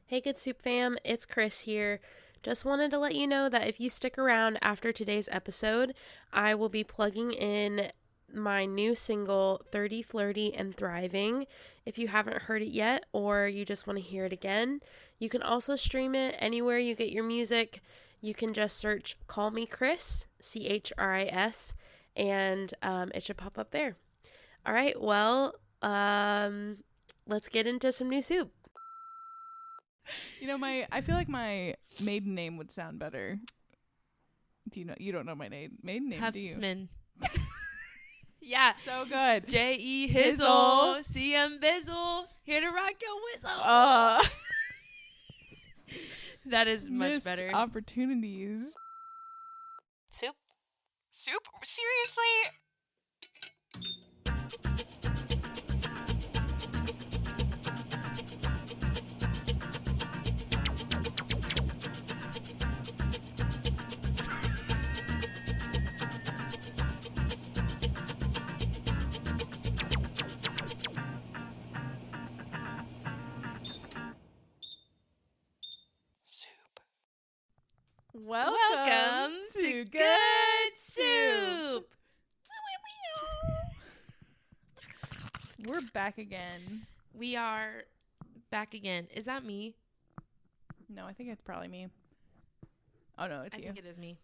Hey, Good Soup fam, it's Chris here. Just wanted to let you know that if you stick around after today's episode, I will be plugging in my new single, 30, Flirty, and Thriving. If you haven't heard it yet or you just want to hear it again, you can also stream it anywhere you get your music. You can just search Call Me Chris, Chris, and it should pop up there. All right, well, let's get into some new soup. You know, I feel like my maiden name would sound better. You don't know my maiden name, do you? Huffman. Yeah. So good. J.E. Hizzle. Hizzle. C.M. Bizzle. Here to rock your whistle. That is much Missed better. Opportunities. Soup? Seriously? Welcome to Good Soup. We're back again. We are back again. Is that me? No, I think it's probably me. Oh, no, it's I you. think it is me.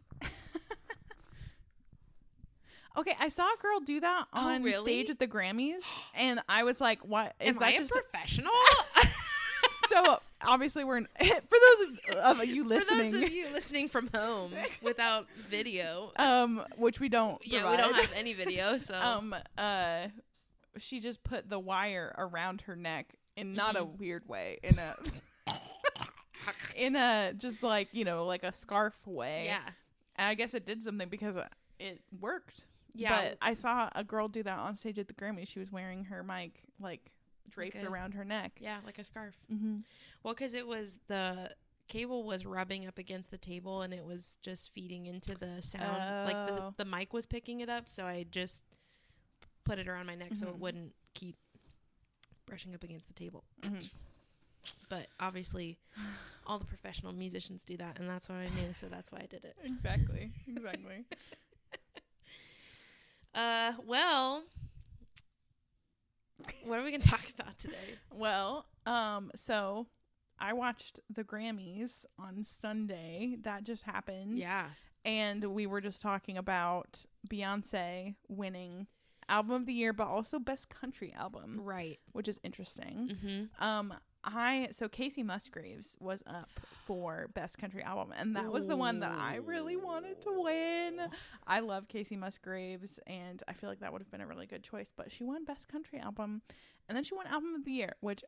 Okay, I saw a girl do that on really? stage at the Grammys, and I was like, "What is Am that?" I just a professional? So obviously, we're for those of you listening. For those of you listening from home without video. Which we don't. Yeah, provide. we don't have any video, so. She just put the wire around her neck in not a weird way, in a just like, like a scarf way. Yeah. And I guess it did something because it worked. Yeah. But I saw a girl do that on stage at the Grammys. She was wearing her mic like draped around her neck. Yeah, like a scarf. Mm-hmm. Well, because it was the cable was rubbing up against the table and it was just feeding into the sound. Like the mic was picking it up, so I just put it around my neck so it wouldn't keep brushing up against the table. But obviously, all the professional musicians do that, and that's what I knew, so that's why I did it. Exactly. Well, what are we going to talk about today? Well, so I watched the Grammys on Sunday. That just happened. Yeah. And we were just talking about Beyonce winning Album of the Year, but also Best Country Album. Right. Which is interesting. Mm-hmm. So Casey Musgraves was up for Best Country Album, and that was the one that I really wanted to win. I love Casey Musgraves, and I feel like that would have been a really good choice, but she won Best Country Album, and then she won Album of the Year, which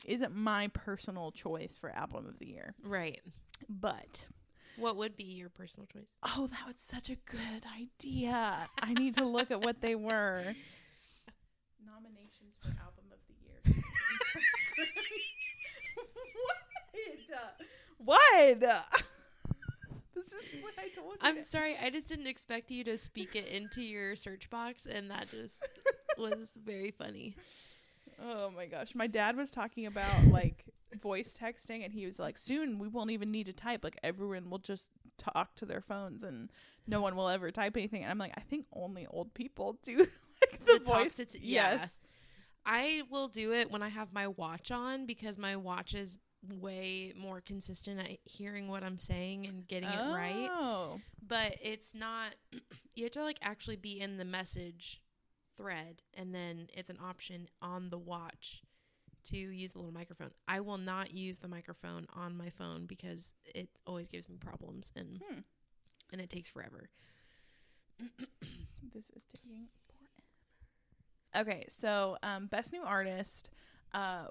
isn't my personal choice for Album of the Year. Right. But what would be your personal choice? Oh, that was such a good idea. I need to look at what they were. Nominations for Album of the Year. What? This is what I told you. I'm sorry. I just didn't expect you to speak it into your search box, and that just was very funny. Oh my gosh. My dad was talking about like voice texting, and he was like, soon we won't even need to type. Like everyone will just talk to their phones and no one will ever type anything. And I'm like, I think only old people do like the voice. Yes. I will do it when I have my watch on because my watch is way more consistent at hearing what I'm saying and getting it right. But it's not, you have to like actually be in the message thread, and then it's an option on the watch to use the little microphone. I will not use the microphone on my phone because it always gives me problems and it takes forever. This is taking forever. Okay, so Best New Artist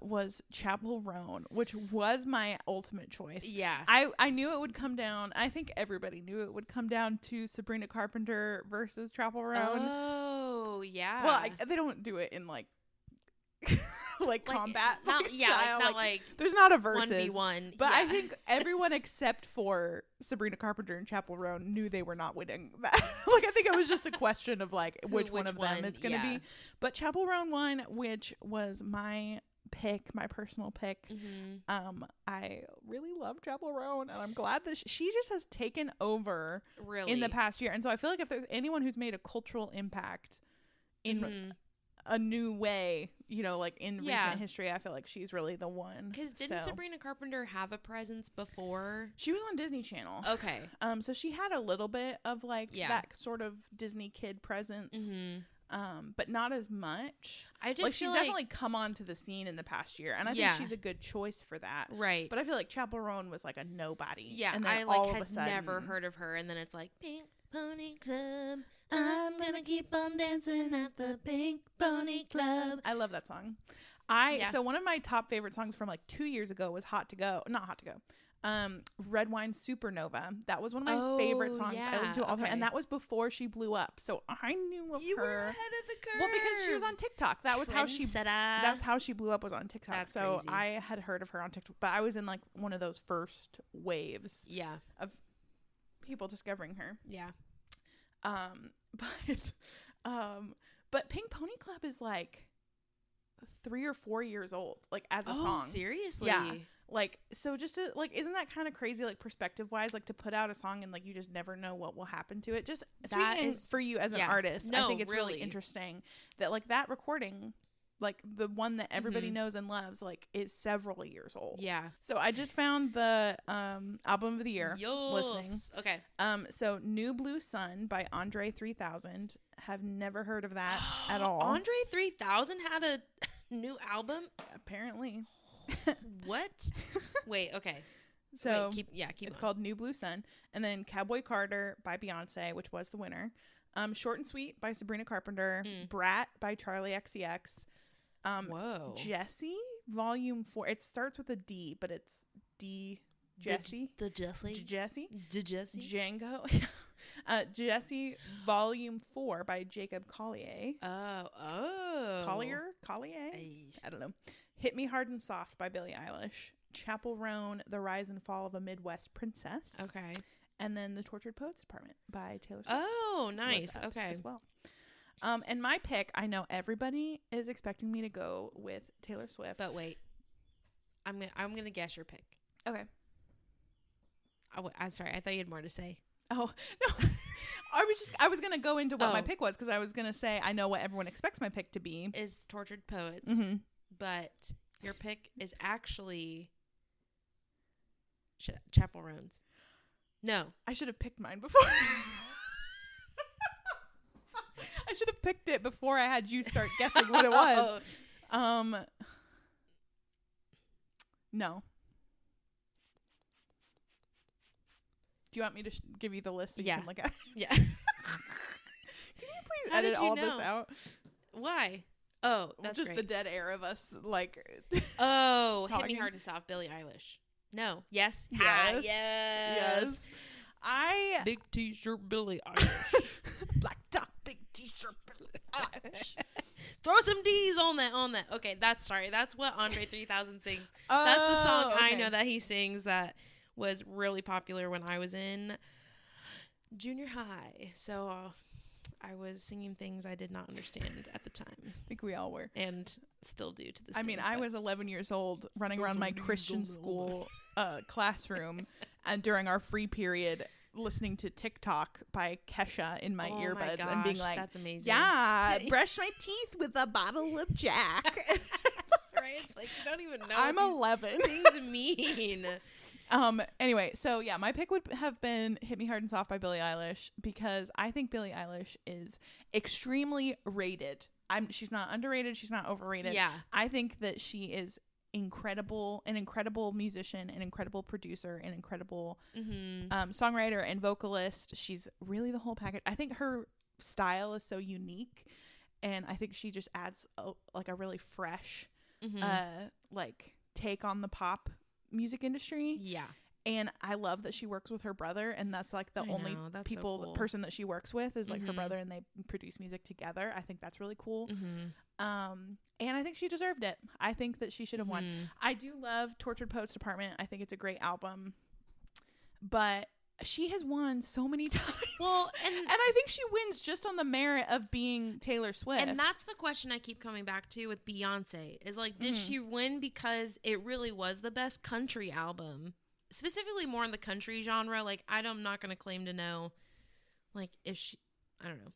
was Chappell Roan, which was my ultimate choice. Yeah. I knew it would come down. I think everybody knew it would come down to Sabrina Carpenter versus Chappell Roan. Oh, yeah. Well, they don't do it in like combat style. There's not a versus 1v1. But I think everyone except for Sabrina Carpenter and Chappell Roan knew they were not winning that. I think it was just a question of which one of them it's going to be. But Chappell Roan won, which was my pick, my personal pick. I really love Chapel Roan, and I'm glad that she just has taken over in the past year. And so I feel like if there's anyone who's made a cultural impact in a new way, you know, like in recent history, I feel like she's really the one. Because didn't Sabrina Carpenter have a presence before? She was on Disney Channel. Okay. So she had a little bit of like that sort of Disney kid presence. But not as much. I just like she's definitely come onto the scene in the past year, and I think she's a good choice for that. Right. But I feel like Chapel Roan was like a nobody. Yeah, and then I all like of a sudden, never heard of her, and then it's like Pink Pony Club. I'm gonna keep on dancing at the Pink Pony Club. I love that song. So one of my top favorite songs from like 2 years ago was Not Hot to Go. Red Wine Supernova. That was one of my favorite songs. I listened to it all the time, and that was before she blew up. So I knew of her. You were ahead of the curve. Well, because she was on TikTok. That was how she blew up, was on TikTok. That's so crazy. I had heard of her on TikTok, but I was in like one of those first waves of people discovering her. Yeah. But Pink Pony Club is like 3 or 4 years old, like as a song. Seriously? Yeah. Like, so just to, like, isn't that kind of crazy, like, perspective wise, like, to put out a song and like you just never know what will happen to it? Just speaking for you as an artist, I think it's really interesting that like that recording, like the one that everybody knows and loves, like is several years old. Yeah. So I just found the album of the year listening. Okay. So New Blue Sun by Andre 3000. Have never heard of that at all. Andre 3000 had a new album? Apparently. What? Wait, okay. So keep it's called New Blue Sun. And then Cowboy Carter by Beyonce, which was the winner. Short and Sweet by Sabrina Carpenter. Brat by Charlie XCX. Whoa. Jessie Volume 4. It starts with a D, but it's D. Jessie. The Jessie. Jessie. Jessie. Django. Jessie Volume 4 by Jacob Collier. Collier? I don't know. Hit Me Hard and Soft by Billie Eilish. Chapel Roan, The Rise and Fall of a Midwest Princess. Okay. And then The Tortured Poets Department by Taylor Swift. Oh, nice. Okay. As well. And my pick, I know everybody is expecting me to go with Taylor Swift. But wait. I'm gonna guess your pick. Okay. I'm sorry. I thought you had more to say. Oh, no. I was going to go into what my pick was, because I was going to say I know what everyone expects my pick to be. Is Tortured Poets. But your pick is actually Chapel Roan's. No. I should have picked mine before. I should have picked it before I had you start guessing what it was. No. Do you want me to give you the list so you can look at it? Yeah. Can you please edit all this out? Why? Oh, that's just great. The dead air of us, like. Hit Me Hard and Soft, Billie Eilish. No. Yes. Yes. Yes. Big T-shirt, Billie Eilish. Black top, big T-shirt, Billie Eilish. Throw some D's on that. Okay, that's what Andre 3000 sings. That's the song I know that he sings that was really popular when I was in junior high. So I was singing things I did not understand at the time. I think we all were. And still do to this day. I mean, I was 11 years old running around my Christian school classroom and during our free period listening to TikTok by Kesha in my earbuds and being like, that's amazing. Yeah, brush my teeth with a bottle of Jack. Right? It's like you don't even know I'm what 11. things mean. Anyway, so yeah, my pick would have been Hit Me Hard and Soft by Billie Eilish, because I think Billie Eilish is extremely rated. She's not underrated. She's not overrated. Yeah. I think that she is an incredible musician, an incredible producer, an incredible songwriter and vocalist. She's really the whole package. I think her style is so unique, and I think she just adds a really fresh take on the pop music industry. Yeah. And I love that she works with her brother, and that's like the only person that she works with is like her brother, and they produce music together. I think that's really cool. And I think she deserved it. I think that she should have won. I do love Tortured Poets Department. I think it's a great album, but she has won so many times. Well, and I think she wins just on the merit of being Taylor Swift. And that's the question I keep coming back to with Beyonce is like, did she win because it really was the best country album, specifically more in the country genre? Like, I'm not going to claim to know, like, if she, I don't know.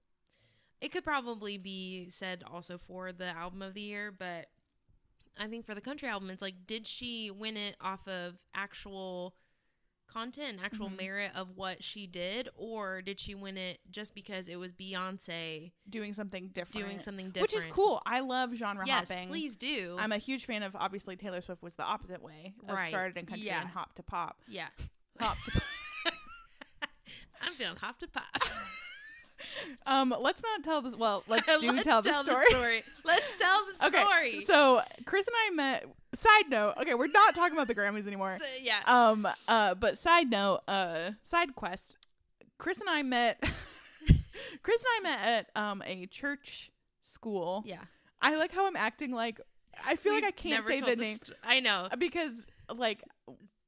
It could probably be said also for the album of the year, but I think for the country album, it's like, did she win it off of actual content and actual merit of what she did, or did she win it just because it was Beyonce doing something different, which is cool. I love genre hopping. Yes, please do. I'm a huge fan of, obviously, Taylor Swift was the opposite way, started in country and hop to pop. Hop to pop. I'm feeling hop to pop. Let's not tell this. Well, let's tell the story. Let's tell the story. Okay, so Chris and I met. Side note. Okay, we're not talking about the Grammys anymore. So, yeah. But side note. Side quest. Chris and I met. At a church school. Yeah. I like how I'm acting like. I feel like I can't say the name. I know because like.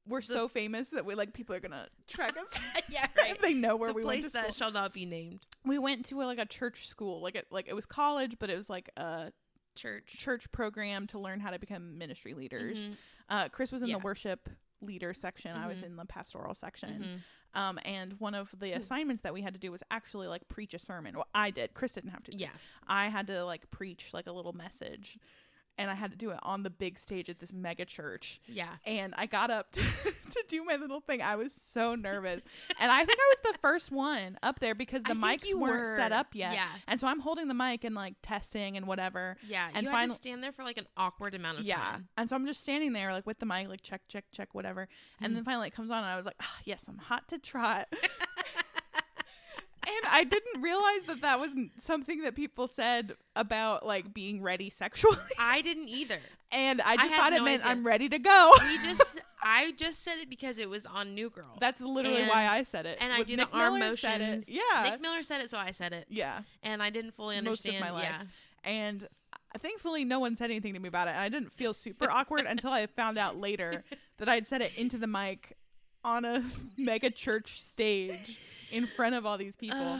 We're so famous that we like people are gonna track us. Yeah, right. If they know where we went to school. Place that shall not be named. We went to a church school, it was college, but it was like a church program to learn how to become ministry leaders. Chris was in the worship leader section. I was in the pastoral section. And one of the assignments that we had to do was actually like preach a sermon. Well, I did. Chris didn't have to. Yeah, I had to like preach like a little message. And I had to do it on the big stage at this mega church. Yeah. And I got up to do my little thing. I was so nervous. And I think I was the first one up there because the mics weren't set up yet. Yeah. And so I'm holding the mic and like testing and whatever. Yeah. And you had to stand there for like an awkward amount of time. Yeah. And so I'm just standing there like with the mic, like check, whatever. And then finally it comes on and I was like, yes, I'm hot to trot. And I didn't realize that was something that people said about like being ready sexually. I didn't either. And I just thought it meant I'm ready to go. I just said it because it was on New Girl. That's literally why I said it. And I do the arm motions. Yeah. Nick Miller said it, so I said it. Yeah. And I didn't fully understand. Most of my life. Yeah. And thankfully no one said anything to me about it. And I didn't feel super awkward until I found out later that I'd said it into the mic on a mega church stage in front of all these people.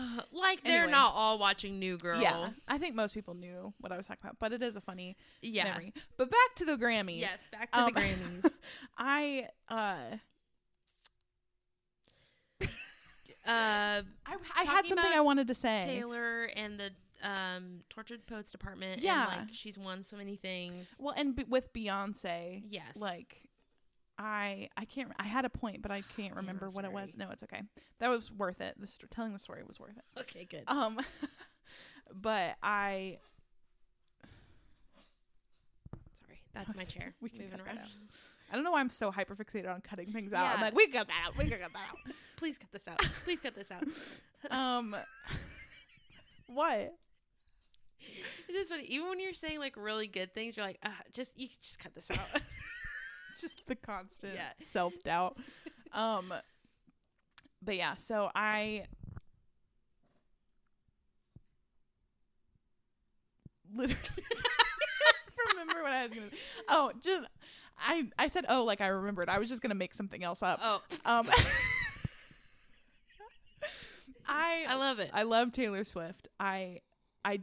They're not all watching New Girl. Yeah. I think most people knew what I was talking about, but it is a funny memory. But back to the Grammys. Yes, back to the Grammys. I had something I wanted to say. Taylor and the Tortured Poets Department. Yeah. And, she's won so many things. Well, and with Beyonce. Yes. I can't. I had a point, but I can't remember what it was. No, it's okay. That was worth it. Telling the story was worth it. Okay, good. But I. Sorry, that's my chair. We can moving cut around. that out. I don't know why I'm so hyper fixated on cutting things out. Yeah. I'm like, we can cut that out. We can cut that out. Please cut this out. Please cut this out. What? It is funny. Even when you're saying like really good things, you're like, you can just cut this out. Just the constant self-doubt. But yeah, so I literally remember what I was gonna I said like I remembered. I was just gonna make something else up. I love it. I love Taylor Swift. I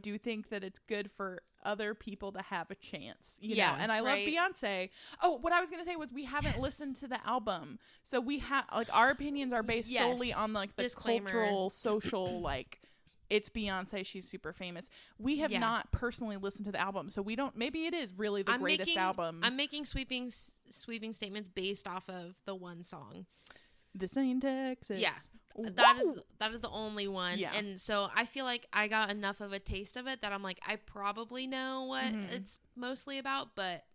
do think that it's good for other people to have a chance, you know, and I love Beyonce. Oh, what I was going to say was we haven't listened to the album. So we have our opinions are based solely on like the disclaimer. Cultural, social, like it's Beyonce. She's super famous. We have not personally listened to the album. So we don't, maybe it is really the greatest album. I'm making sweeping statements based off of the one song. This ain't Texas. Yeah. That is the only one. Yeah. And so I feel like I got enough of a taste of it that I'm like, I probably know what it's mostly about, but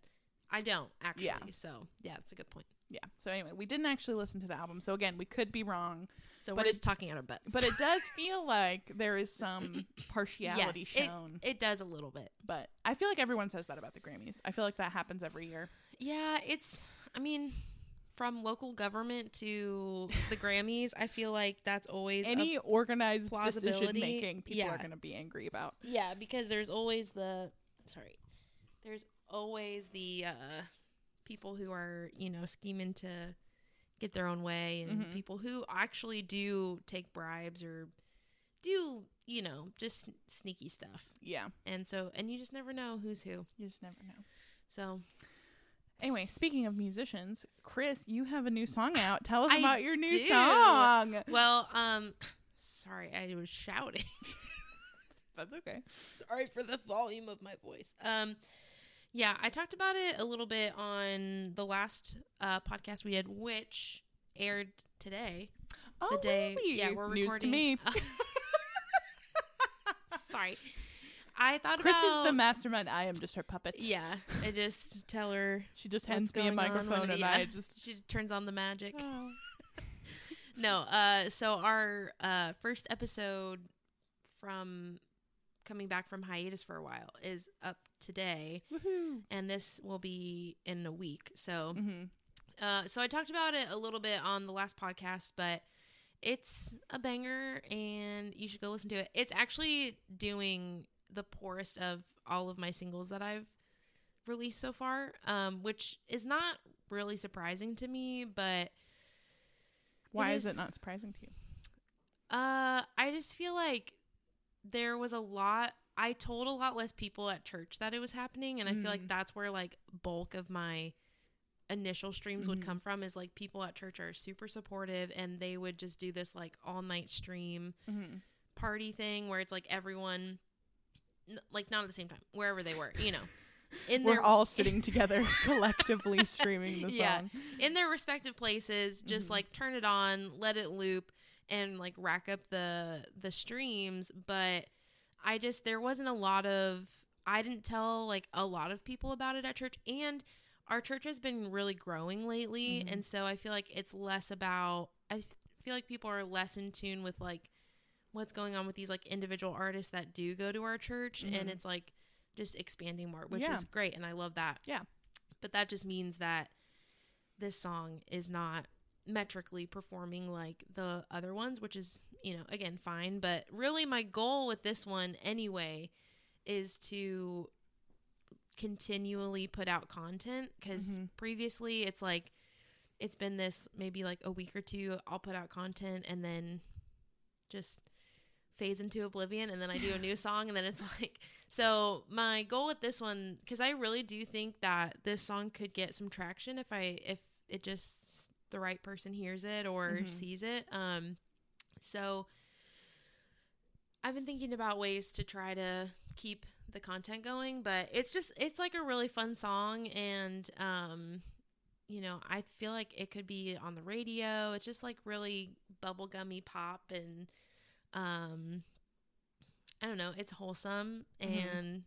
I don't actually. Yeah. So yeah, that's a good point. Yeah. So anyway, we didn't actually listen to the album. So again, we could be wrong. So we're just talking out our butts. But it does feel like there is some partiality shown. It does a little bit. But I feel like everyone says that about the Grammys. I feel like that happens every year. Yeah, from local government to the Grammys, I feel like that's always any organized decision making people are going to be angry about. Yeah, because there's always the people who are, scheming to get their own way, and people who actually do take bribes or do, you know, just sneaky stuff. Yeah. And you just never know who's who. You just never know. So anyway, speaking of musicians, Chris, you have a new song out. Tell us about your new do. song. Well, sorry, I was shouting. That's okay. Sorry for the volume of my voice. Yeah, I talked about it a little bit on the last podcast we did, which aired today. Oh, the day, really? Yeah, we're News recording. to me. Sorry. I thought Chris about... is the mastermind. I am just her puppet. Yeah, I just tell her. She just hands me a microphone and I just... She turns on the magic. Oh. No, so our first episode from coming back from hiatus for a while is up today. Woohoo. And this will be in a week. So, so I talked about it a little bit on the last podcast, but it's a banger and you should go listen to it. It's actually doing the poorest of all of my singles that I've released so far, which is not really surprising to me, but why is it not surprising to you? I just feel like there was a lot. I told a lot less people at church that it was happening, and I feel like that's where like bulk of my initial streams would come from, is like people at church are super supportive and they would just do this like all night stream party thing where it's like everyone like not at the same time, wherever they were, you know. We're all sitting together collectively streaming the song. In their respective places, just like turn it on, let it loop, and like rack up the streams. But there wasn't a lot of, I didn't tell like a lot of people about it at church, and our church has been really growing lately. And so I feel like it's less about, I feel like people are less in tune with like what's going on with these like individual artists that do go to our church. And it's like just expanding more, which is great. And I love that. Yeah. But that just means that this song is not metrically performing like the other ones, which is, you know, again, fine. But really my goal with this one anyway is to continually put out content, because previously it's like it's been this maybe like a week or two I'll put out content and then just fades into oblivion, and then I do a new song, and then it's like, so my goal with this one, because I really do think that this song could get some traction if it just the right person hears it or sees it. So I've been thinking about ways to try to keep the content going, but it's like a really fun song, and you know, I feel like it could be on the radio. It's just like really bubblegummy pop, and I don't know, it's wholesome and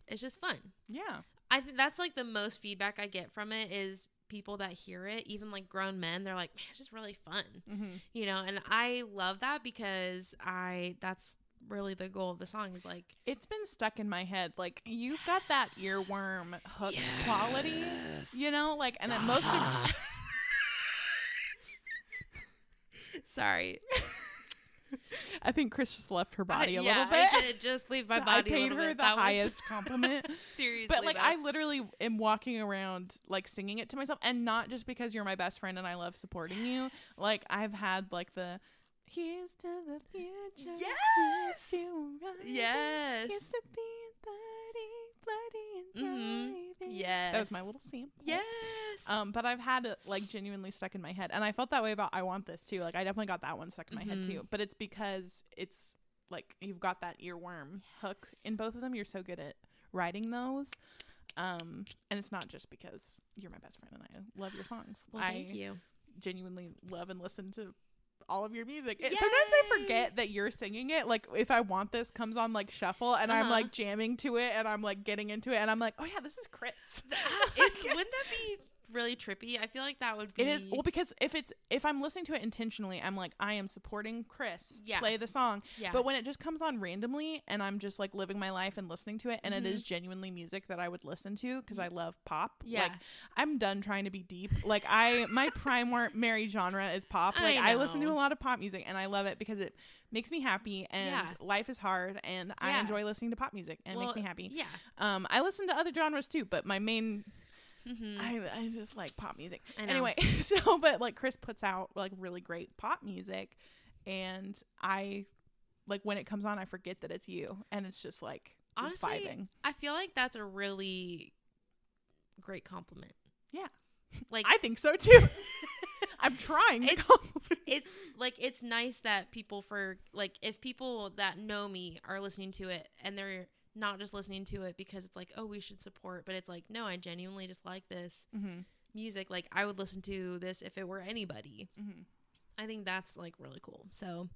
it's just fun. Yeah. I think that's like the most feedback I get from it is people that hear it, even like grown men, they're like, man, it's just really fun. You know, and I love that because that's really the goal of the song, is like, it's been stuck in my head. Like, you've got that earworm hook quality, you know, like, and at most of sorry. I think Chris just left her body a little bit. I did just leave my body. I paid her the highest compliment. Seriously, but like, I literally am walking around like singing it to myself, and not just because you're my best friend and I love supporting you. Like, I've had like the here's to the future. Yes. Here's to right. Yes. Here's to being flirty and thriving. Yes. That was my little sample. Yes. But I've had it like genuinely stuck in my head, and I felt that way about I Want This too. Like, I definitely got that one stuck in my head too. But it's because it's like you've got that earworm hook in both of them. You're so good at writing those. And it's not just because you're my best friend and I love your songs. Well, thank you. Genuinely love and listen to all of your music. Sometimes I forget that you're singing it. Like, if I Want This comes on like shuffle and I'm like jamming to it and I'm like getting into it and I'm like, oh yeah, this is Chris. Wouldn't that be really trippy? I feel like that would be. It is. Well, because if I'm listening to it intentionally, I'm like, I am supporting Chris. Play the song. But when it just comes on randomly and I'm just like living my life and listening to it, and it is genuinely music that I would listen to because I love pop. Like, I'm done trying to be deep. Like, my primary genre is pop. Like, I listen to a lot of pop music and I love it because it makes me happy, and life is hard, and I enjoy listening to pop music, and it makes me happy. I listen to other genres too, but my main I just like pop music. Anyway, so but like Chris puts out like really great pop music, and I like when it comes on, I forget that it's you, and it's just like honestly vibing. I feel like that's a really great compliment. Yeah, like I think so too. I'm trying to compliment. It's like it's nice that people if people that know me are listening to it and they're not just listening to it because it's like, oh, we should support, but it's like, no, I genuinely just like this music. Like I would listen to this if it were anybody. I think that's like really cool. So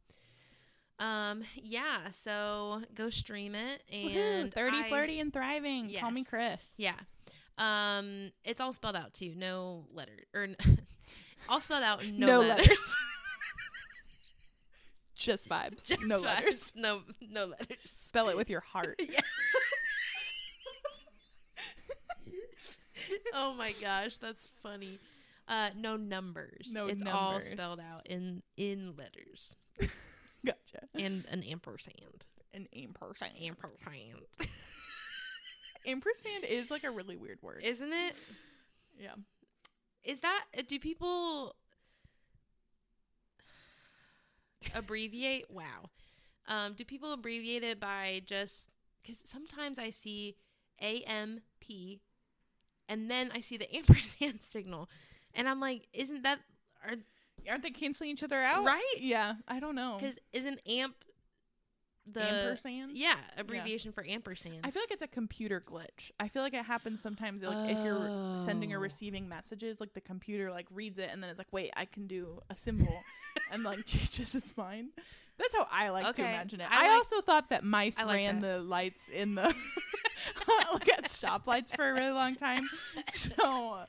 yeah, so go stream it. And 30 Flirty and Thriving. Yes. Call me Chris. Yeah. It's all spelled out too. No letter or all spelled out. No letters. Just vibes. Just no vibes. Letters. No letters. Spell it with your heart. Yeah. Oh my gosh, that's funny. No numbers. It's all spelled out in letters. Gotcha. And an ampersand. An ampersand. Ampersand. Ampersand is like a really weird word. Isn't it? Yeah. Is that, do people abbreviate? Wow. Do people abbreviate it by just, because sometimes I see AMP and then I see the ampersand signal and I'm like, isn't that, aren't they canceling each other out? Right? Yeah. I don't know. Because isn't amp the ampersand? Yeah, abbreviation for ampersand. I feel like it's a computer glitch. I feel like it happens sometimes like if you're sending or receiving messages, like the computer like reads it and then it's like, wait, I can do a symbol and like changes its mind. That's how I like to imagine it. I also thought that mice ran the lights in the like at stoplights for a really long time. So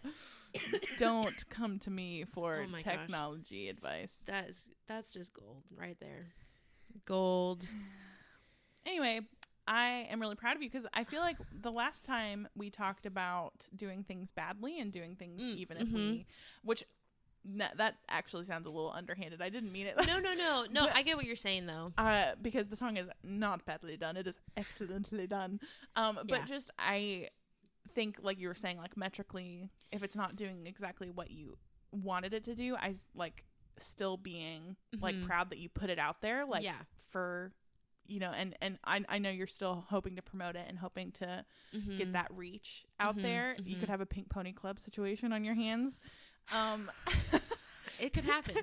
don't come to me for technology advice. That's just gold right there. Gold. Anyway, I am really proud of you because I feel like the last time we talked about doing things badly and doing things even if we, which that actually sounds a little underhanded. I didn't mean it. No. But, I get what you're saying though. Because the song is not badly done. It is excellently done. But just I think like you were saying, like metrically, if it's not doing exactly what you wanted it to do, I like still being like proud that you put it out there, like for and I know you're still hoping to promote it and hoping to get that reach out there. You could have a Pink Pony Club situation on your hands. It could happen.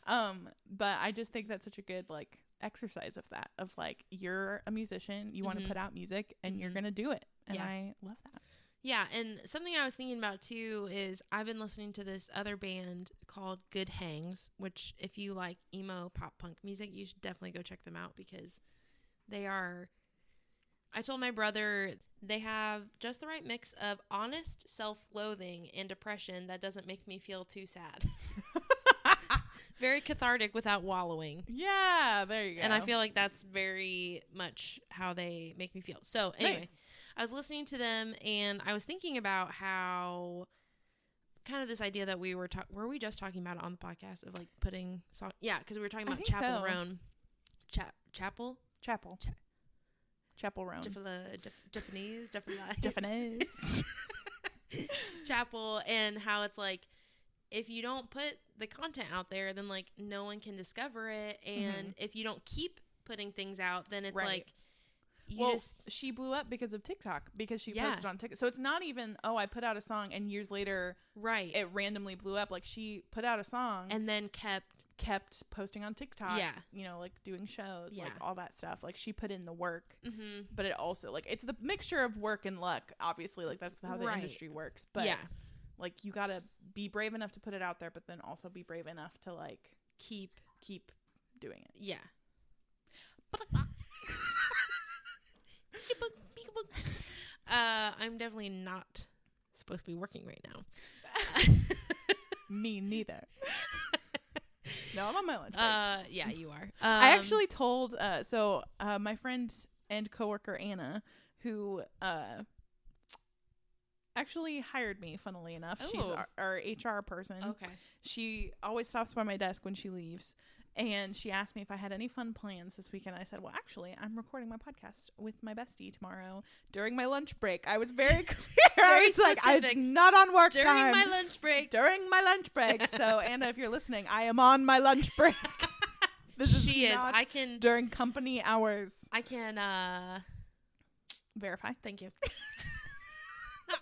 But I just think that's such a good like exercise of that, of like you're a musician, you want to put out music and you're gonna do it, and I love that. Yeah, and something I was thinking about too is I've been listening to this other band called Good Hangs, which if you like emo pop punk music, you should definitely go check them out because they are, I told my brother, they have just the right mix of honest self-loathing and depression that doesn't make me feel too sad. Very cathartic without wallowing. Yeah, there you go. And I feel like that's very much how they make me feel. So anyway, nice. I was listening to them and I was thinking about how kind of this idea that we were we just talking about it on the podcast of like putting song. Yeah, because we were talking about Chapel Roan. Chapel Roan. Japanese. Chapel, and how it's like if you don't put the content out there, then like no one can discover it, and if you don't keep putting things out, then it's like she blew up because of TikTok, because she posted on TikTok. So it's not even I put out a song and years later it randomly blew up. Like she put out a song and then kept posting on TikTok, like doing shows, like all that stuff. Like she put in the work, but it also like it's the mixture of work and luck, obviously, like that's how the industry works. But like you gotta be brave enough to put it out there, but then also be brave enough to like keep doing it. I'm definitely not supposed to be working right now. Me neither. No, I'm on my lunch break. Yeah, you are. I actually told my friend and coworker Anna, who actually hired me, funnily enough. She's our HR person. Okay. She always stops by my desk when she leaves, And she asked me if I had any fun plans this weekend. I said, well, actually, I'm recording my podcast with my bestie tomorrow during my lunch break. I was very clear. I was specific. like, I'm not on work During time. my lunch break. During my lunch break. So, Anna, if you're listening, I am on my lunch break. She is. I can. During company hours. I can, verify. Thank you.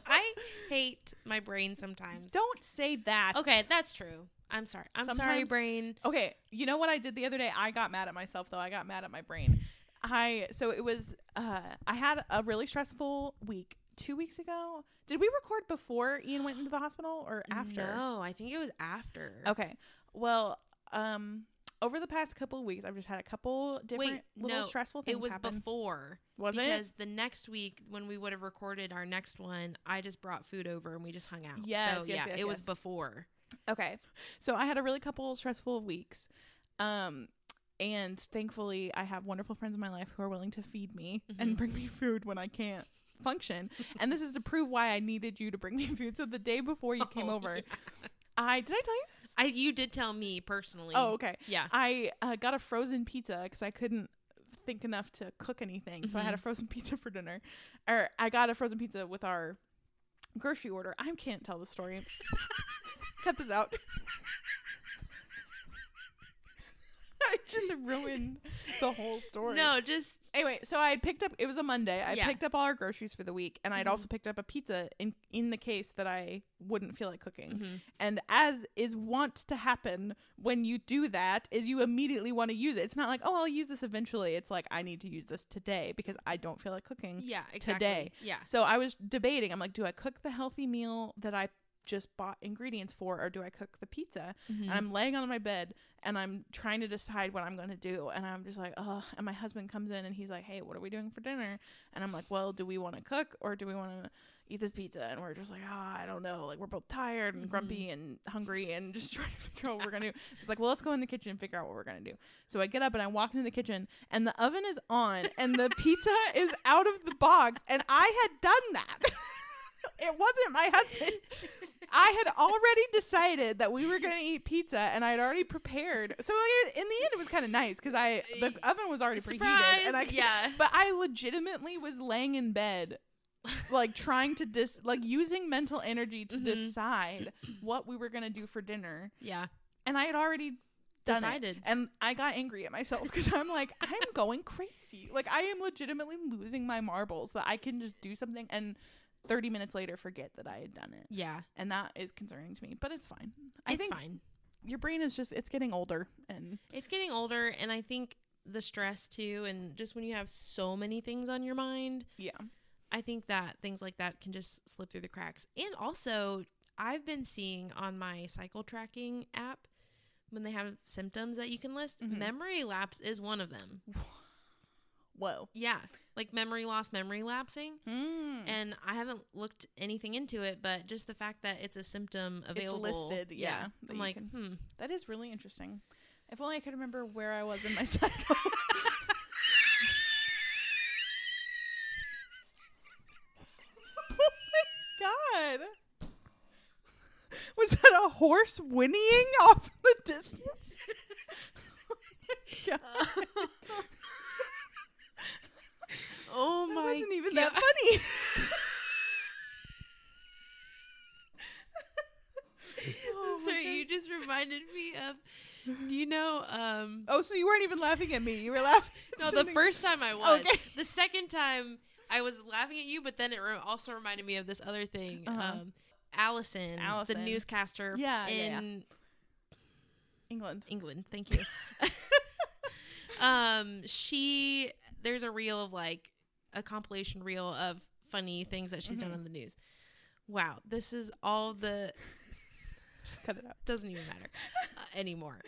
I hate my brain sometimes. Don't say that. Okay, that's true. I'm sorry. Sorry, brain. Okay, you know what I did the other day? I got mad at myself, though. I got mad at my brain. I had a really stressful week 2 weeks ago. Did we record before Ian went into the hospital or after? No, I think it was after. Okay. Well, over the past couple of weeks, I've just had a couple different stressful things happen. It was before. Was because it? Because the next week when we would have recorded our next one, I just brought food over and we just hung out. Yes, so, it was before. Okay. So I had a really couple stressful weeks. And thankfully I have wonderful friends in my life who are willing to feed me and bring me food when I can't function. And this is to prove why I needed you to bring me food. So the day before you came over, did I tell you this? You did tell me personally. Oh, okay. Yeah. I got a frozen pizza because I couldn't think enough to cook anything. So I had a frozen pizza for dinner. Or I got a frozen pizza with our grocery order. I can't tell the story. Cut this out. I just ruined the whole story. No, just... Anyway, so I had picked up... It was a Monday. I picked up all our groceries for the week. And I'd also picked up a pizza in the case that I wouldn't feel like cooking. And as is wont to happen when you do that, is you immediately want to use it. It's not like, oh, I'll use this eventually. It's like, I need to use this today because I don't feel like cooking today. Yeah. So I was debating. I'm like, do I cook the healthy meal that I just bought ingredients for, or do I cook the pizza? And I'm laying on my bed and I'm trying to decide what I'm going to do, and I'm just like, oh. And my husband comes in and he's like, hey, what are we doing for dinner? And I'm like, well, do we want to cook or do we want to eat this pizza? And we're just like, I don't know, like we're both tired and grumpy and hungry and just trying to figure out what we're gonna do. He's like, well, let's go in the kitchen and figure out what we're gonna do. So I get up and I walk into the kitchen and the oven is on and the pizza is out of the box, and I had done that. It wasn't my husband. I had already decided that we were going to eat pizza, and I had already prepared. So in the end, it was kind of nice because the oven was already preheated. And but I legitimately was laying in bed, like trying to using mental energy to decide what we were going to do for dinner. Yeah. And I had already decided. And I got angry at myself because I'm like, I'm going crazy. Like, I am legitimately losing my marbles that I can just do something and 30 minutes later forget that I had done it. Yeah. And that is concerning to me, but it's fine. I think fine. Your brain is just, it's getting older. And I think the stress too, and just when you have so many things on your mind. Yeah. I think that things like that can just slip through the cracks. And also, I've been seeing on my cycle tracking app, when they have symptoms that you can list, memory lapse is one of them. Whoa. Yeah. Like memory loss, memory lapsing. And I haven't looked anything into it, but just the fact that it's a symptom available. It's listed, yeah. I'm like, That is really interesting. If only I could remember where I was in my cycle. Oh my God. Was that a horse whinnying off in the distance? Oh my God. Oh my! It wasn't even that funny. Sorry, you just reminded me of. Do you know? Oh, so you weren't even laughing at me. You were laughing. No, the first time I was. Okay. The second time I was laughing at you, but then it also reminded me of this other thing. Allison, the newscaster in England. Thank you. There's a reel of like a compilation reel of funny things that she's done on the news. Wow, this is all the. Just cut it out. Doesn't even matter anymore.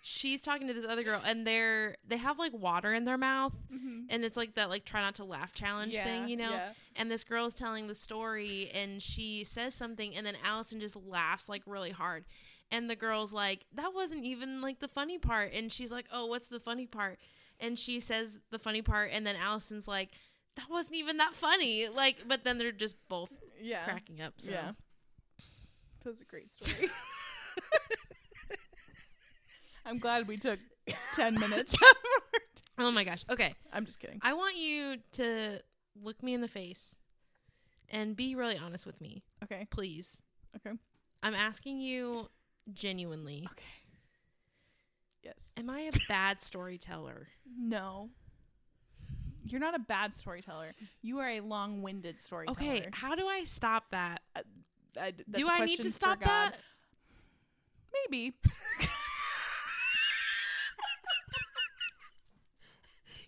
She's talking to this other girl, and they have like water in their mouth, and it's like that like try not to laugh challenge thing, you know. Yeah. And this girl is telling the story, and she says something, and then Allison just laughs like really hard. And the girl's like, that wasn't even like the funny part. And she's like, oh, what's the funny part? And she says the funny part. And then Allison's like, that wasn't even that funny. Like, but then they're just both cracking up. So. Yeah. That was a great story. I'm glad we took 10 minutes. Oh my gosh. Okay. I'm just kidding. I want you to look me in the face and be really honest with me. Okay. Please. Okay. I'm asking you genuinely. Okay. Yes. Am I a bad storyteller? No. You're not a bad storyteller. You are a long-winded storyteller. Okay. How do I stop that? Do I need to stop that? Maybe.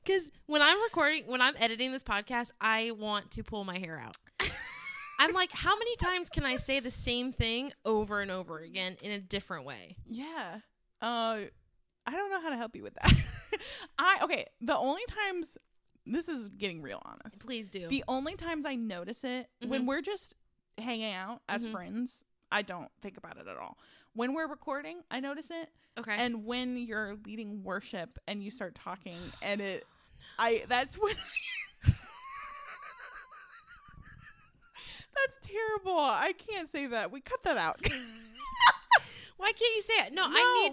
Because when I'm editing this podcast, I want to pull my hair out. I'm like, how many times can I say the same thing over and over again in a different way? Yeah. I don't know how to help you with that. Okay, the only times, this is getting real honest. Please do. The only times I notice it, when we're just hanging out as friends, I don't think about it at all. When we're recording, I notice it. Okay. And when you're leading worship and you start talking and that's when that's terrible. I can't say that. We cut that out. Why can't you say it? No, I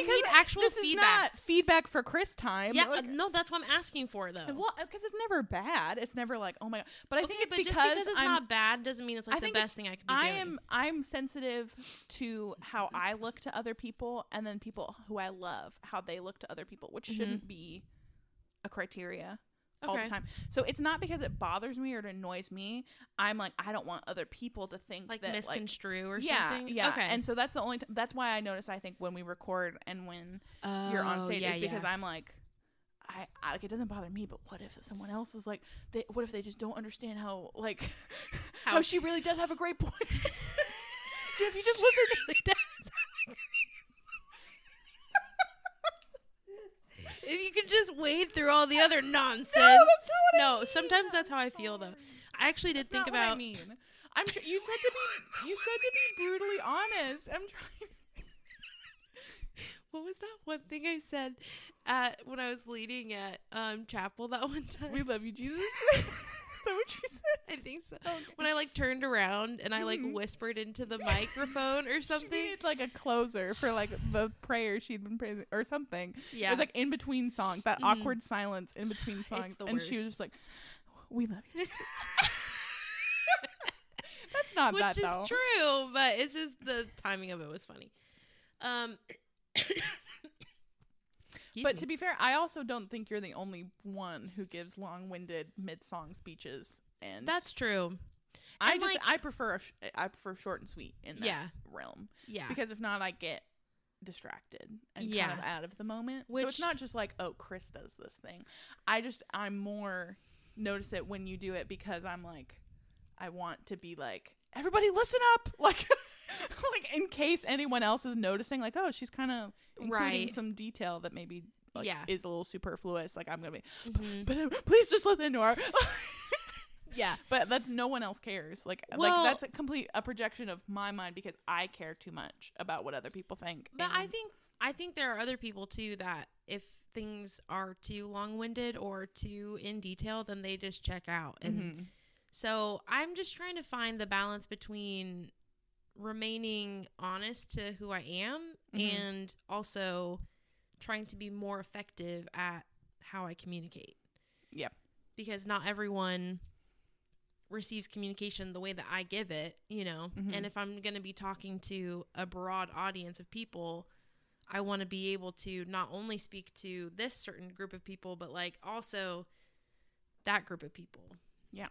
need actual this feedback. Is not feedback for Chris time. Yeah, no, that's what I'm asking for, though. Well, because it's never bad. It's never like, oh my god. But I think it's just because it's not bad doesn't mean it's like the best thing I could be doing. I'm sensitive to how I look to other people, and then people who I love, how they look to other people, which shouldn't be a criteria. All the time. So it's not because it bothers me or it annoys me. I'm like, I don't want other people to think like that misconstrue or something. Yeah. Okay. And so that's the only that's why I notice, I think, when we record and when you're on stage is because I'm like, I like, it doesn't bother me, but what if someone else is like, what if they just don't understand how how she really does have a great point? If you just listen, really does. If you could just wade through all the other nonsense. No, that's not what I mean. Sometimes that's how I feel, though. I actually did think about. What I mean. I'm sure you said to be brutally honest. I'm trying. What was that one thing I said when I was leading at chapel that one time? We love you, Jesus. Is that what you said? I think so. Okay. When I turned around and I whispered into the microphone or something. She needed a closer for the prayer she'd been praying or something. Yeah. It was in between songs, that awkward silence in between songs. And worst. She was just like, we love you. That's not Which that though. Which is true, but it's just the timing of it was funny. But to be fair, I also don't think you're the only one who gives long-winded mid-song speeches, and that's true. I prefer short and sweet in that realm. Yeah, because if not, I get distracted and kind of out of the moment. So it's not just like, oh, Chris does this thing. I'm more notice it when you do it because I'm like, I want to be like, everybody listen up, in case anyone else is noticing, oh, she's kind of including some detail that maybe is a little superfluous. I'm gonna be, but please just listen to her. Yeah, but that's no one else cares. That's a projection of my mind because I care too much about what other people think. But I think there are other people too that if things are too long-winded or too in detail, then they just check out. And so I'm just trying to find the balance between remaining honest to who I am and also trying to be more effective at how I communicate. Yep. Because not everyone receives communication the way that I give it, and if I'm going to be talking to a broad audience of people, I want to be able to not only speak to this certain group of people, but also that group of people. Yeah.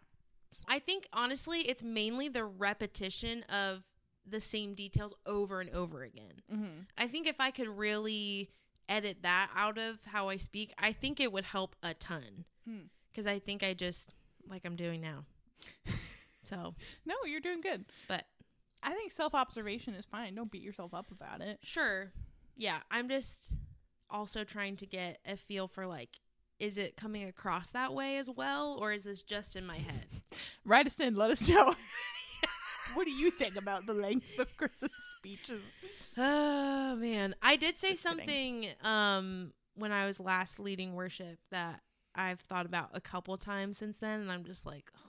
I think honestly, it's mainly the repetition of the same details over and over again. I think if I could really edit that out of how I speak, I think it would help a ton. Because I think I just, I'm doing now. So. No, you're doing good. But I think self-observation is fine. Don't beat yourself up about it. Sure. Yeah. I'm just also trying to get a feel for is it coming across that way as well? Or is this just in my head? Write us in. Let us know. What do you think about the length of Chris's speeches? Oh, man. I did say something when I was last leading worship that I've thought about a couple times since then, and I'm just like, oh.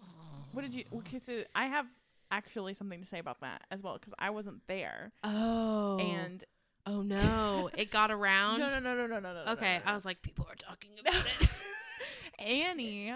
What did you... Okay, so I have actually something to say about that as well, because I wasn't there. Oh. And Oh no, it got around. No. Okay, no. I was like, people are talking about it. Annie,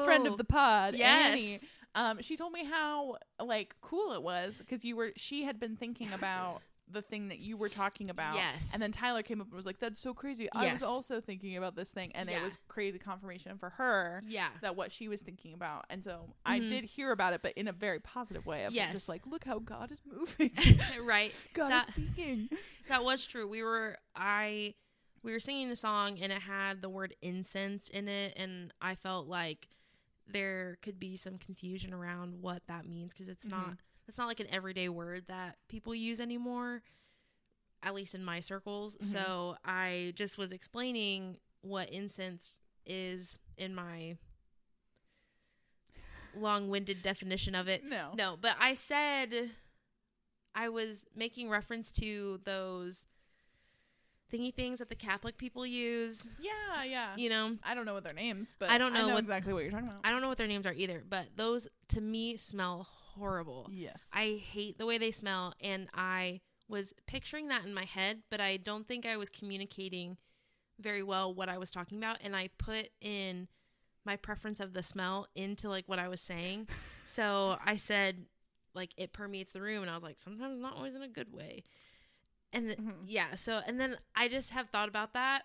friend of the pod, yes. Annie, she told me how like cool it was because she had been thinking about the thing that you were talking about. Yes. And then Tyler came up and was like, that's so crazy. Yes. I was also thinking about this thing. And it was crazy confirmation for her that what she was thinking about. And so I did hear about it, but in a very positive way. Of just like, look how God is moving. Right. God is speaking. That was true. We were singing a song and it had the word incense in it. And I felt like there could be some confusion around what that means. Cause it's not like an everyday word that people use anymore, at least in my circles. So I just was explaining what incense is in my long-winded definition of it. No, but I said I was making reference to those thingy things that the Catholic people use. Yeah. You know? I don't know what their names, but I don't know exactly what you're talking about. I don't know what their names are either, but those to me smell horrible. Yes. I hate the way they smell, and I was picturing that in my head, but I don't think I was communicating very well what I was talking about, and I put in my preference of the smell into like what I was saying. So I said like it permeates the room, and I was like, sometimes not always in a good way. And so and then I just have thought about that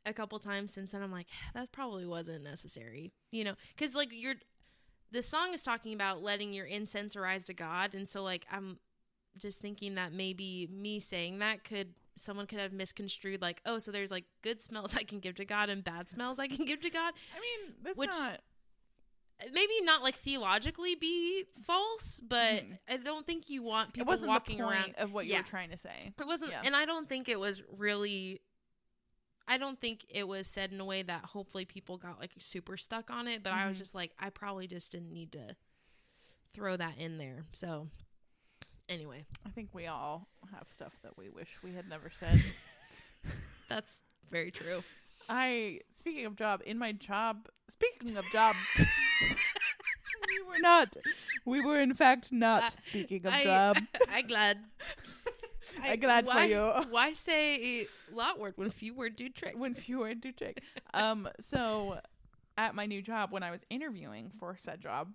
a couple times since then. I'm like, that probably wasn't necessary, you know, because like the song is talking about letting your incense arise to God, and so like I'm just thinking that maybe me saying that someone could have misconstrued like, oh, so there's like good smells I can give to God and bad smells I can give to God. I mean, that's not maybe not like theologically be false, but I don't think you want people walking the point around of what you were trying to say. It wasn't, and I don't think it was really. I don't think it was said in a way that hopefully people got like super stuck on it, but I was just like, I probably just didn't need to throw that in there. So anyway, I think we all have stuff that we wish we had never said. That's very true. Speaking of job, we were in fact not speaking of job. I'm glad. I'm glad for you. Why say lot word when few word do trick? So at my new job, when I was interviewing for said job,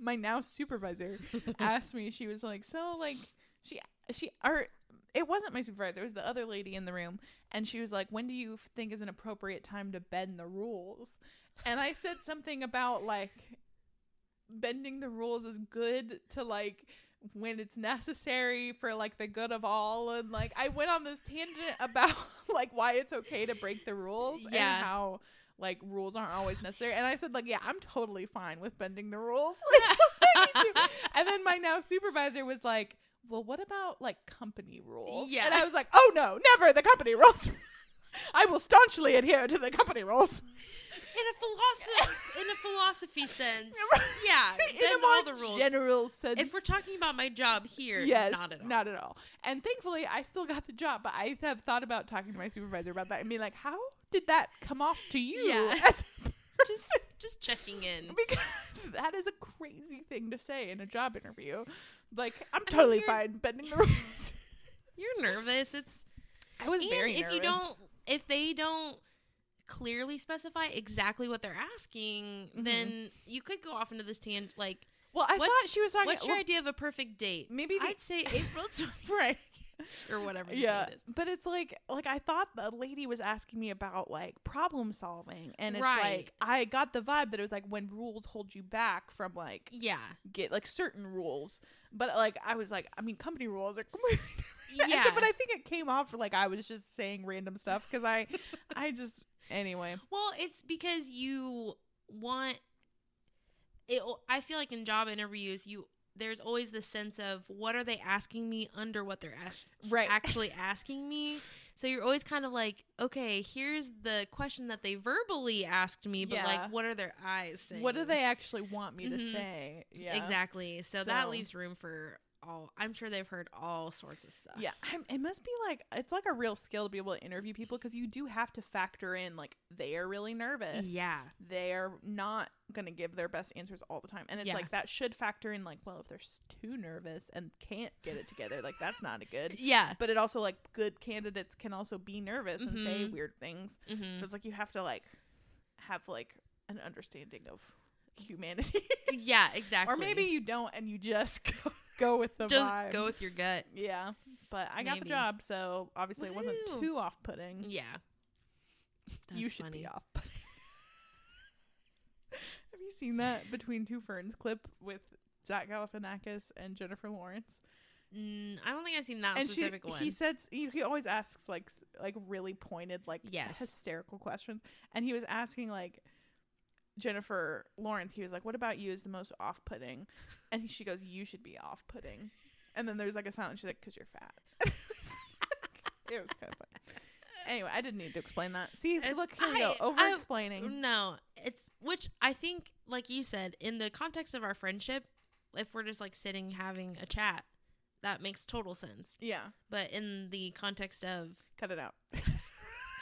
my now supervisor asked me, she was like, so like it wasn't my supervisor, it was the other lady in the room, and she was like, when do you think is an appropriate time to bend the rules? And I said something about like bending the rules is good to like when it's necessary for like the good of all, and like I went on this tangent about like why it's okay to break the rules and how like rules aren't always necessary, and I said like, yeah, I'm totally fine with bending the rules. And then my now supervisor was like, well, what about like company rules? And I was like, oh no, never the company rules. I will staunchly adhere to the company rules. In a philosophy sense, in a more all the rules. General sense. If we're talking about my job here, not at all. And thankfully, I still got the job, but I have thought about talking to my supervisor about that and being like, how did that come off to you? Yeah. Just checking in. Because that is a crazy thing to say in a job interview. Like, I'm totally fine bending the rules. You're nervous. I was very nervous. If they don't clearly specify exactly what they're asking, then you could go off into this tangent. Like, well, I thought she was talking. What's your idea of a perfect date? Maybe I'd say April 22nd. Right. Or whatever. Yeah, but it's like I thought the lady was asking me about like problem solving, and it's like I got the vibe that it was like when rules hold you back from like get like certain rules, but like I was like, I mean, company rules are completely different. Yeah, but I think it came off like I was just saying random stuff because I just anyway. Well, it's because you want it. I feel like in job interviews, there's always this sense of what are they asking me under what they're actually asking me. So you're always kind of like, okay, here's the question that they verbally asked me, but like, what are their eyes saying? What do they actually want me to say? Yeah, exactly. So that leaves room for I'm sure they've heard all sorts of stuff. Yeah. It must be like, it's like a real skill to be able to interview people, because you do have to factor in, like, they are really nervous. Yeah. They're not going to give their best answers all the time. And it's like, that should factor in, like, well, if they're too nervous and can't get it together, like, that's not a good. Yeah. But it also, like, good candidates can also be nervous and say weird things. So it's like, you have to, like, have, like, an understanding of humanity. Yeah, exactly. Or maybe you don't, and you just go with the vibe. Go with your gut. Yeah. But I got the job, so obviously it wasn't too off-putting. Yeah. You should be off-putting. Have you seen that Between Two Ferns clip with Zach Galifianakis and Jennifer Lawrence? I don't think I've seen that specific one. He said he always asks like really pointed, like, hysterical questions, and he was asking, like, Jennifer Lawrence, he was like, what about you is the most off-putting? And she goes, you should be off-putting. And then there's like a silence. She's like, because you're fat. It was kind of funny. Anyway, I didn't need to explain that. See, look, here we go. Over-explaining. No, which I think, like you said, in the context of our friendship, if we're just like sitting having a chat, that makes total sense. Yeah. But in the context of... Cut it out.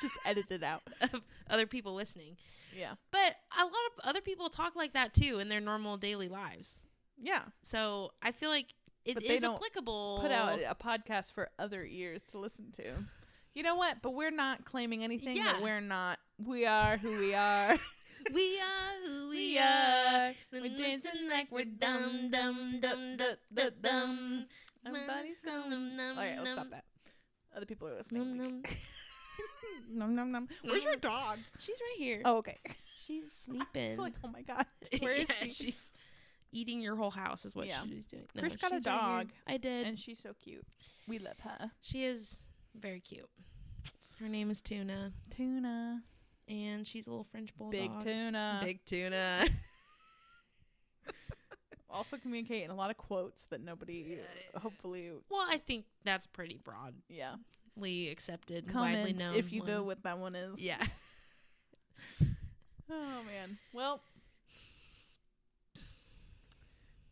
Just edit it out. Of other people listening. Yeah. But a lot of other people talk like that too in their normal daily lives. Yeah. So I feel like it is applicable. Put out a podcast for other ears to listen to. You know what? But we're not claiming anything that we're not. We are who we are. We are who we are. We're dancing like we're dumb, dumb, dumb, dumb, dumb. Everybody's going. All right, let's stop that. Other people are listening. Nom nom nom. Where's your dog? She's right here. Oh, okay. She's sleeping. It's like, oh my god, where is she? She's eating your whole house is what she's doing. No, Chris got a dog. Right, I did, and she's so cute. We love her. She is very cute. Her name is Tuna. Tuna. And she's a little French bulldog. Big Tuna. Big Tuna. Also communicate in a lot of quotes that nobody, hopefully. Well, I think that's pretty broad. Yeah. Accepted, Comment widely known. If you know what that one is. Yeah. Oh man. Well,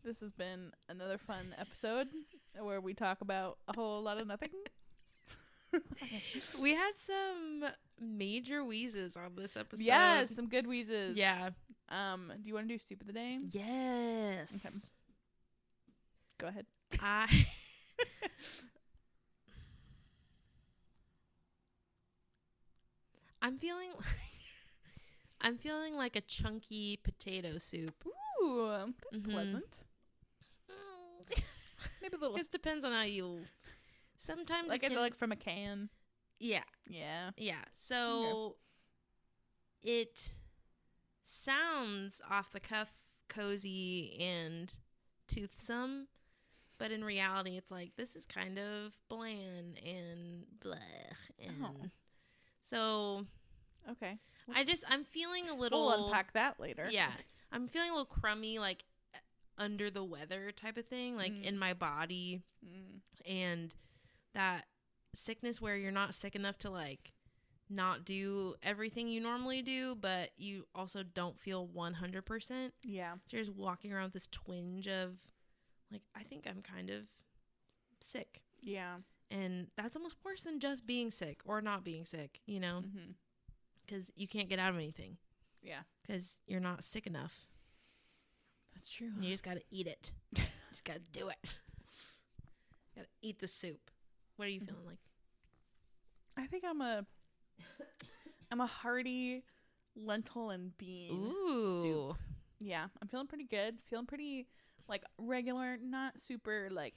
this has been another fun episode where we talk about a whole lot of nothing. We had some major wheezes on this episode. Yes, some good wheezes. Yeah. Do you want to do soup of the day? Yes. Okay. Go ahead. I'm feeling like a chunky potato soup. Ooh, that's pleasant. Maybe a little. It depends on how you. Sometimes like from a can. Yeah. Yeah. Yeah. So it sounds off the cuff, cozy and toothsome, but in reality, it's like this is kind of bland and blah. And so, okay. I'm feeling a little. We'll unpack that later. Yeah, I'm feeling a little crummy, like under the weather type of thing, like in my body, and that sickness where you're not sick enough to like not do everything you normally do, but you also don't feel 100%. Yeah. So you're just walking around with this twinge of like, I think I'm kind of sick. Yeah. And that's almost worse than just being sick or not being sick, you know? Because you can't get out of anything. Yeah. Because you're not sick enough. That's true. And you just got to eat it. You just got to do it. Got to eat the soup. What are you feeling like? I think I'm a hearty lentil and bean soup. Yeah, I'm feeling pretty good. Feeling pretty like regular, not super like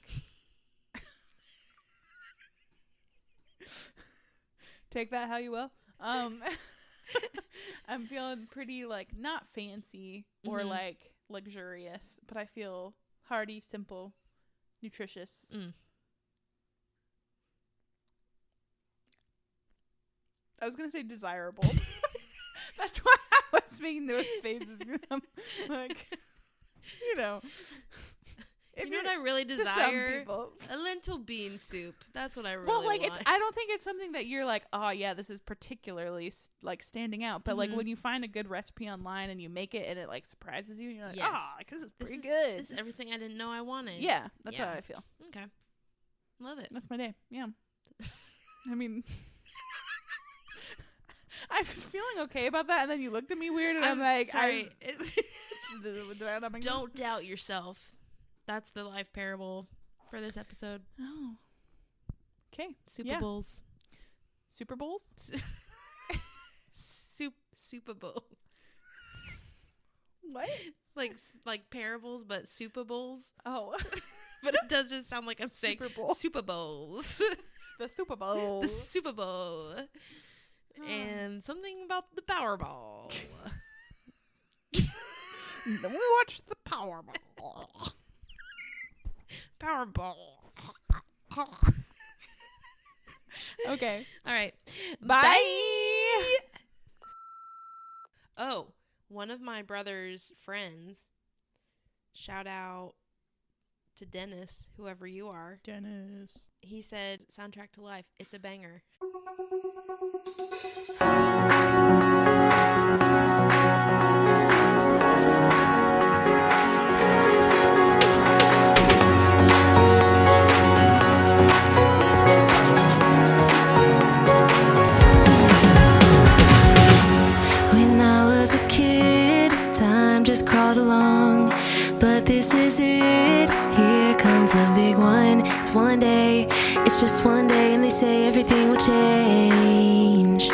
take that how you will. I'm feeling pretty like not fancy or like luxurious, but I feel hearty, simple, nutritious. I was gonna say desirable. That's why I was making those faces. I'm like, you know. You know what I really desire? A lentil bean soup. That's what I really want. Well, like I don't think it's something that you're like, oh yeah, this is particularly like standing out. But like when you find a good recipe online and you make it and it like surprises you, and you're like, oh, like, this is pretty good. This is everything I didn't know I wanted. Yeah, that's how I feel. Okay. Love it. That's my day. Yeah. I mean, I was feeling okay about that, and then you looked at me weird, and I'm like, sorry. Don't doubt yourself. That's the life parable for this episode. Oh. Okay. Super Bowls. Super Bowls? Super Bowl. What? Like parables, but Super Bowls. Oh. But it does just sound like I'm saying Super Bowl. Super Bowls. The Super Bowl. The Super Bowl. And something about the Powerball. Then we watched the Powerball. Powerball. Okay. All right. Bye. Oh, one of my brother's friends, shout out to Dennis, whoever you are. Dennis. He said, soundtrack to life. It's a banger. When I was a kid, time just crawled along. But this is it, here comes the big one. It's one day, it's just one day, and they say everything will change.